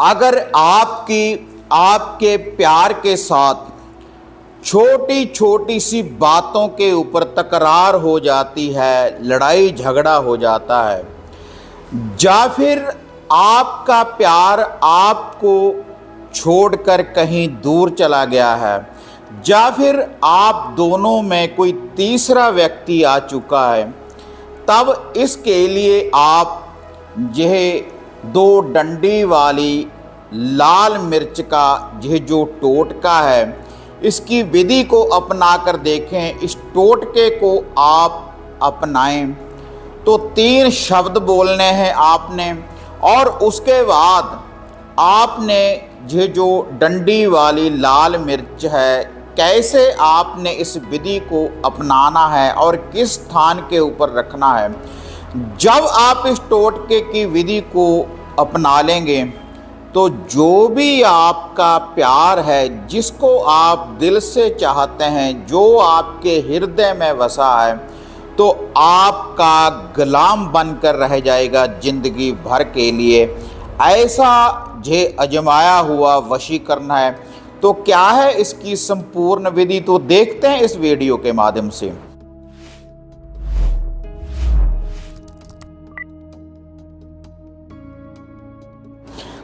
अगर आपके प्यार के साथ छोटी छोटी सी बातों के ऊपर तकरार हो जाती है, लड़ाई झगड़ा हो जाता है, या फिर आपका प्यार आपको छोड़कर कहीं दूर चला गया है, या फिर आप दोनों में कोई तीसरा व्यक्ति आ चुका है, तब इसके लिए आप यह 2 डंडी वाली लाल मिर्च का यह जो टोटका है, इसकी विधि को अपना कर देखें। इस टोटके को आप अपनाएं तो 3 शब्द बोलने हैं आपने, और उसके बाद आपने ये जो डंडी वाली लाल मिर्च है, कैसे आपने इस विधि को अपनाना है और किस स्थान के ऊपर रखना है। जब आप इस टोटके की विधि को अपना लेंगे तो जो भी आपका प्यार है, जिसको आप दिल से चाहते हैं, जो आपके हृदय में बसा है, तो आपका गुलाम बनकर रह जाएगा जिंदगी भर के लिए। ऐसा जे अजमाया हुआ वशीकरण है। तो क्या है इसकी संपूर्ण विधि, तो देखते हैं इस वीडियो के माध्यम से।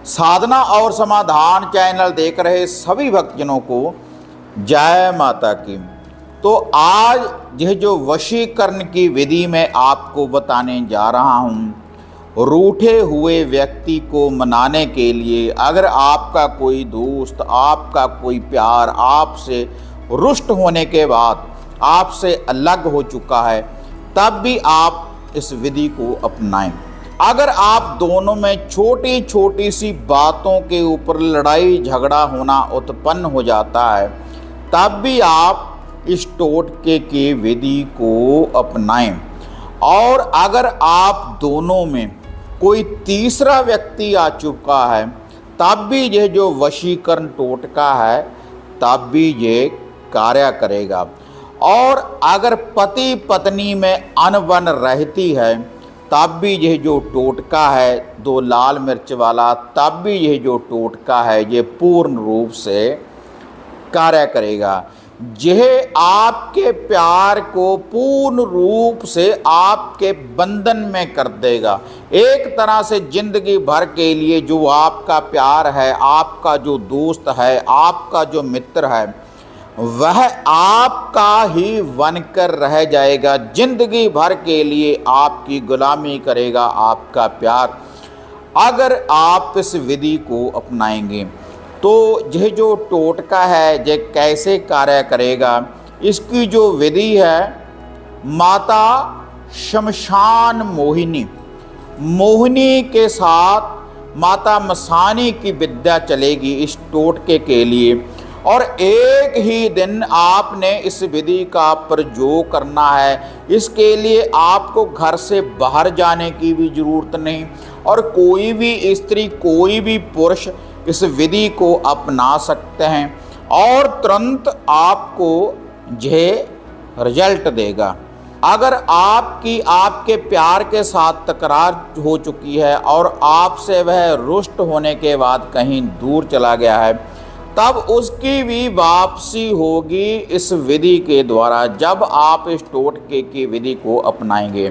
साधना और समाधान चैनल देख रहे सभी भक्तजनों को जय माता की। तो आज यह जो वशीकरण की विधि मैं आपको बताने जा रहा हूँ, रूठे हुए व्यक्ति को मनाने के लिए, अगर आपका कोई दोस्त, आपका कोई प्यार आपसे रुष्ट होने के बाद आपसे अलग हो चुका है, तब भी आप इस विधि को अपनाएं। अगर आप दोनों में छोटी छोटी सी बातों के ऊपर लड़ाई झगड़ा होना उत्पन्न हो जाता है, तब भी आप इस टोटके की विधि को अपनाएं। और अगर आप दोनों में कोई तीसरा व्यक्ति आ चुका है, तब भी यह जो वशीकरण टोटका है, तब भी ये कार्य करेगा। और अगर पति पत्नी में अनबन रहती है, तब भी यह जो टोटका है 2 लाल मिर्च वाला, तब भी यह जो टोटका है ये पूर्ण रूप से कार्य करेगा। यह आपके प्यार को पूर्ण रूप से आपके बंधन में कर देगा। एक तरह से जिंदगी भर के लिए जो आपका प्यार है, आपका जो दोस्त है, आपका जो मित्र है, वह आपका ही बनकर रह जाएगा। जिंदगी भर के लिए आपकी गुलामी करेगा आपका प्यार, अगर आप इस विधि को अपनाएंगे। तो यह जो टोटका है ये कैसे कार्य करेगा, इसकी जो विधि है, माता शमशान मोहिनी के साथ माता मसानी की विद्या चलेगी इस टोटके के लिए। और एक ही दिन आपने इस विधि का प्रयोग करना है। इसके लिए आपको घर से बाहर जाने की भी जरूरत नहीं, और कोई भी स्त्री, कोई भी पुरुष इस विधि को अपना सकते हैं और तुरंत आपको यह रिजल्ट देगा। अगर आपके प्यार के साथ तकरार हो चुकी है और आपसे वह रुष्ट होने के बाद कहीं दूर चला गया है, तब उसकी भी वापसी होगी इस विधि के द्वारा, जब आप इस टोटके की विधि को अपनाएंगे।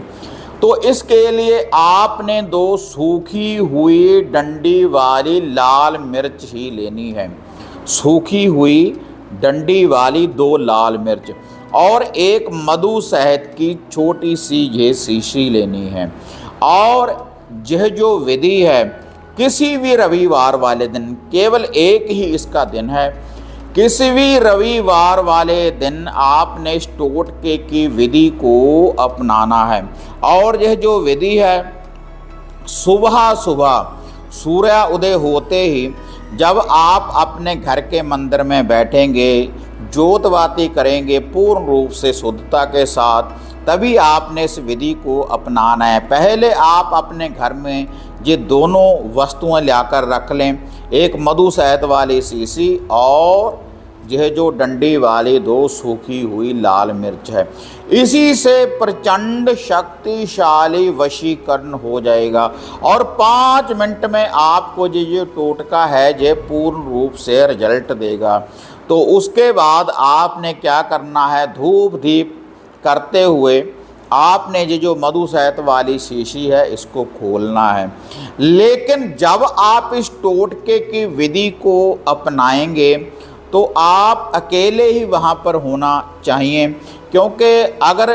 तो इसके लिए आपने 2 सूखी हुई डंडी वाली लाल मिर्च ही लेनी है। सूखी हुई डंडी वाली 2 लाल मिर्च और एक मधु शहद की छोटी सी ये शीशी लेनी है। और यह जो विधि है, किसी भी रविवार वाले दिन, केवल एक ही इसका दिन है, किसी भी रविवार वाले दिन आपने इस टोटके की विधि को अपनाना है। और यह जो विधि है, सुबह सुबह सूर्य उदय होते ही जब आप अपने घर के मंदिर में बैठेंगे, जोतबाती करेंगे पूर्ण रूप से शुद्धता के साथ, तभी आपने इस विधि को अपनाना है। पहले आप अपने घर में ये दोनों वस्तुएं लाकर रख लें, एक मधु शहद वाली शीशी और यह जो डंडी वाली 2 सूखी हुई लाल मिर्च है, इसी से प्रचंड शक्तिशाली वशीकरण हो जाएगा और 5 मिनट में आपको ये टोटका है ये पूर्ण रूप से रिजल्ट देगा। तो उसके बाद आपने क्या करना है, धूप दीप करते हुए आपने ये जो मधु शहद वाली शीशी है इसको खोलना है। लेकिन जब आप इस टोटके की विधि को अपनाएंगे तो आप अकेले ही वहाँ पर होना चाहिए, क्योंकि अगर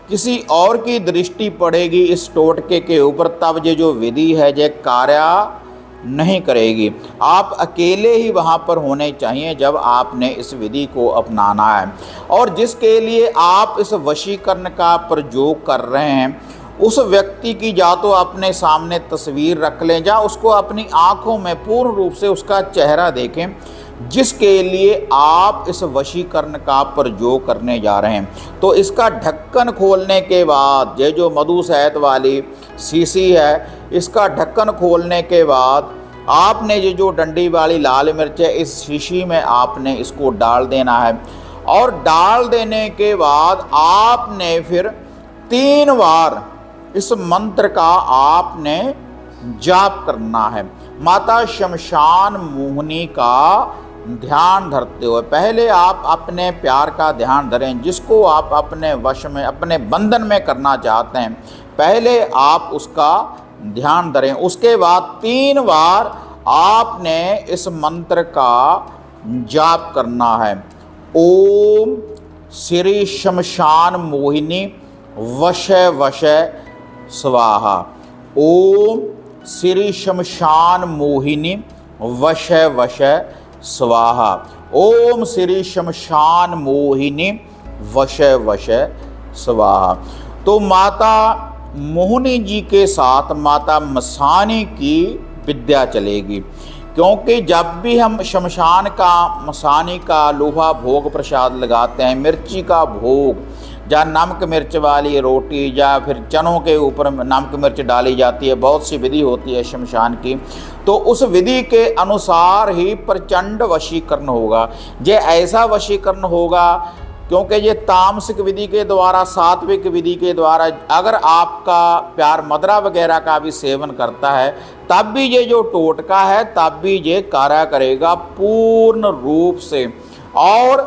किसी और की दृष्टि पड़ेगी इस टोटके के ऊपर तब ये जो विधि है ये कार्य नहीं करेगी। आप अकेले ही वहाँ पर होने चाहिए जब आपने इस विधि को अपनाना है। और जिसके लिए आप इस वशीकरण का प्रयोग कर रहे हैं उस व्यक्ति की या तो अपने सामने तस्वीर रख लें या उसको अपनी आँखों में पूर्ण रूप से उसका चेहरा देखें, जिसके लिए आप इस वशीकरण का प्रयोग करने जा रहे हैं। तो इसका ढक्कन खोलने के बाद ये जो मधु शहद वाली शीशी है इसका ढक्कन खोलने के बाद आपने ये जो डंडी वाली लाल मिर्च है इस शीशी में आपने इसको डाल देना है। और डाल देने के बाद आपने फिर 3 बार इस मंत्र का आपने जाप करना है। माता शमशान मोहिनी का ध्यान धरते हुए पहले आप अपने प्यार का ध्यान धरें, जिसको आप अपने वश में अपने बंधन में करना चाहते हैं पहले आप उसका ध्यान धरें। उसके बाद 3 बार आपने इस मंत्र का जाप करना है। ओम श्री शमशान मोहिनी वशय वशय स्वाहा। ओम श्री शमशान मोहिनी वशय वशय स्वाहा। ओम श्री शमशान मोहिनी वशय वशय स्वाहा। तो माता मोहिनी जी के साथ माता मसानी की विद्या चलेगी, क्योंकि जब भी हम शमशान का मसानी का लोहा भोग प्रसाद लगाते हैं, मिर्ची का भोग या नमक मिर्च वाली रोटी या फिर चनों के ऊपर नमक मिर्च डाली जाती है, बहुत सी विधि होती है शमशान की, तो उस विधि के अनुसार ही प्रचंड वशीकरण होगा। ये ऐसा वशीकरण होगा क्योंकि ये तामसिक विधि के द्वारा, सात्विक विधि के द्वारा अगर आपका प्यार मदरा वगैरह का भी सेवन करता है तब भी ये जो टोटका है तब भी ये कार्य करेगा पूर्ण रूप से और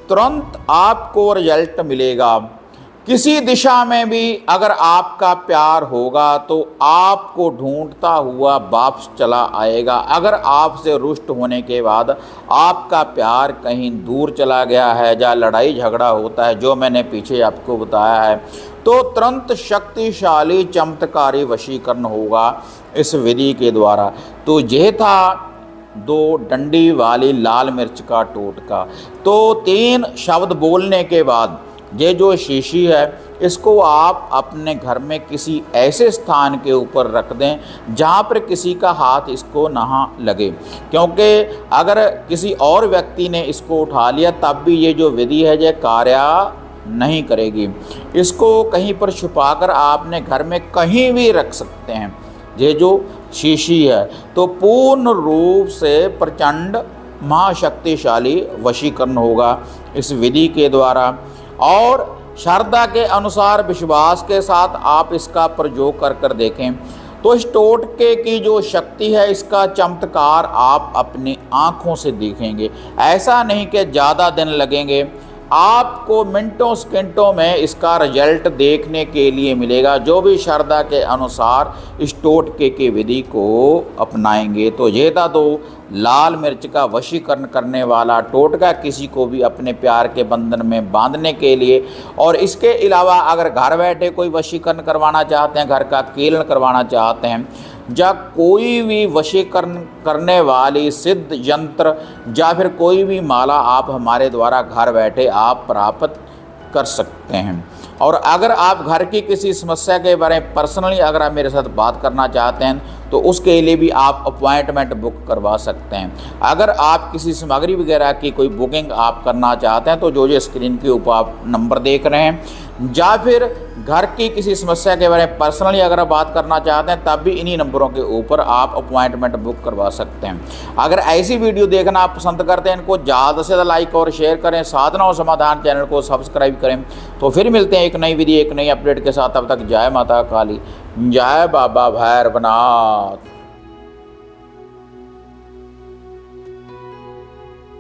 तुरंत आपको रिजल्ट मिलेगा। किसी दिशा में भी अगर आपका प्यार होगा तो आपको ढूंढता हुआ वापस चला आएगा। अगर आपसे रुष्ट होने के बाद आपका प्यार कहीं दूर चला गया है या लड़ाई झगड़ा होता है, जो मैंने पीछे आपको बताया है, तो तुरंत शक्तिशाली चमत्कारी वशीकरण होगा इस विधि के द्वारा। तो यह था 2 डंडी वाली लाल मिर्च का टोटका। तो 3 शब्द बोलने के बाद ये जो शीशी है इसको आप अपने घर में किसी ऐसे स्थान के ऊपर रख दें जहाँ पर किसी का हाथ इसको ना लगे, क्योंकि अगर किसी और व्यक्ति ने इसको उठा लिया तब भी ये जो विधि है ये कार्य नहीं करेगी। इसको कहीं पर छुपाकर आपने घर में कहीं भी रख सकते हैं। ये जो शीशी है तो पूर्ण रूप से प्रचंड महाशक्तिशाली वशीकरण होगा इस विधि के द्वारा। और श्रद्धा के अनुसार विश्वास के साथ आप इसका प्रयोग कर देखें तो इस टोटके की जो शक्ति है इसका चमत्कार आप अपनी आँखों से देखेंगे। ऐसा नहीं कि ज़्यादा दिन लगेंगे, आपको मिनटों सेकंडों में इसका रिजल्ट देखने के लिए मिलेगा जो भी श्रद्धा के अनुसार इस टोटके की विधि को अपनाएंगे। तो ये था 2 लाल मिर्च का वशीकरण करने वाला टोटका किसी को भी अपने प्यार के बंधन में बांधने के लिए। और इसके अलावा अगर घर बैठे कोई वशीकरण करवाना चाहते हैं, घर का कीलन करवाना चाहते हैं या कोई भी वशीकरण करने वाली सिद्ध यंत्र या फिर कोई भी माला आप हमारे द्वारा घर बैठे आप प्राप्त कर सकते हैं। और अगर आप घर की किसी समस्या के बारे में पर्सनली अगर आप मेरे साथ बात करना चाहते हैं तो उसके लिए भी आप अपॉइंटमेंट बुक करवा सकते हैं। अगर आप किसी सामग्री वगैरह की कोई बुकिंग आप करना चाहते हैं तो जो स्क्रीन के ऊपर आप नंबर देख रहे हैं या फिर घर की किसी समस्या के बारे में पर्सनली अगर आप बात करना चाहते हैं तब भी इन्हीं नंबरों के ऊपर आप अपॉइंटमेंट बुक करवा सकते हैं। अगर ऐसी वीडियो देखना आप पसंद करते हैं, इनको ज़्यादा से ज़्यादा लाइक और शेयर करें, साधना और समाधान चैनल को सब्सक्राइब करें। तो फिर मिलते हैं एक नई वीडियो एक नई अपडेट के साथ। तब तक जय माता काली, जय बाबा भैरवनाथ।